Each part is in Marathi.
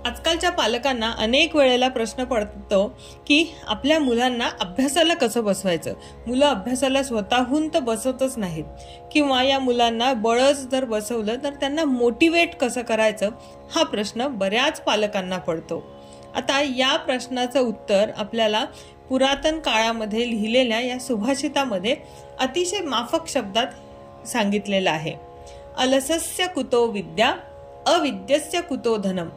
आजकालच्या पालकांना अनेक वेळेला प्रश्न पडतो की आपल्या मुलांना अभ्यासाला कसं बसवायचं. मुलं अभ्यासाला स्वतःहून तर बसतच नाहीत, किंवा या मुलांना बळच जर बसवलं तर त्यांना मोटिवेट कसं करायचं, हा प्रश्न बऱ्याच पालकांना पडतो. आता या प्रश्नाचं उत्तर आपल्याला पुरातन काळामध्ये लिहिलेल्या या सुभाषितामध्ये अतिशय माफक शब्दात सांगितलेलं आहे. अलसस्य कुतो विद्या, अविद्यस्य कुतो धनम,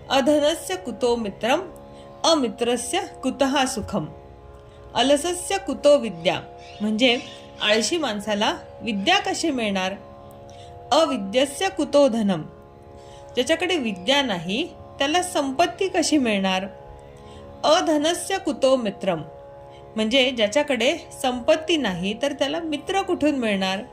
अधनस्य कुतो मित्रम, अमित्रस्य कुतः सुखम. अलसस्य कुतो विद्या म्हणजे आळशी माणसाला विद्या कशी मिळणार. अविद्यस्य कुतो धनम, ज्याच्याकडे विद्या नाही त्याला संपत्ती कशी मिळणार. अधनस्य कुतो मित्रम म्हणजे ज्याच्याकडे संपत्ती नाही तर त्याला मित्र कुठून मिळणार.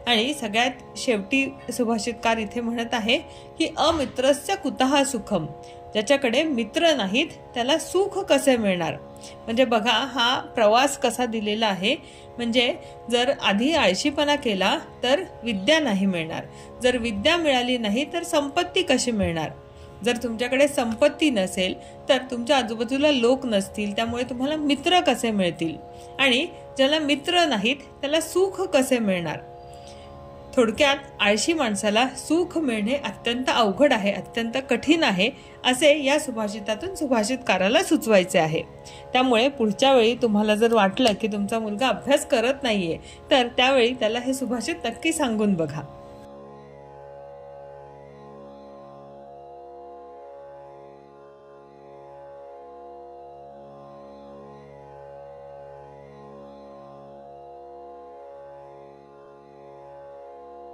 आणि सगळ्यात शेवटी सुभाषितकार इथे म्हणत आहे की अमित्रस्य कुतः सुखम, ज्याच्याकडे मित्र नाहीत त्याला सुख कसे मिळणार. म्हणजे बघा हा प्रवास कसा दिलेला आहे. म्हणजे जर आधी आळशीपणा केला तर विद्या नाही मिळणार, जर विद्या मिळाली नाही तर संपत्ती कशी मिळणार. जर तुमच्याकडे संपत्ती नसेल तर तुमच्या आजूबाजूला लोक नसतील, त्यामुळे तुम्हाला मित्र कसे मिळतील. आणि ज्याला मित्र नाहीत त्याला सुख कसे मिळणार. थोडक्यात आळशी माणसाला सुख मिळणे अत्यंत अवघड आहे, अत्यंत कठीण आहे, असे या सुभाषितातून सुभाषितकाराला सुचवायचे आहे. त्यामुळे पुढच्या वेळी तुम्हाला जर वाटलं की तुमचा मुलगा अभ्यास करत नाहीये तर त्यावेळी त्याला हे सुभाषित नक्की सांगून बघा.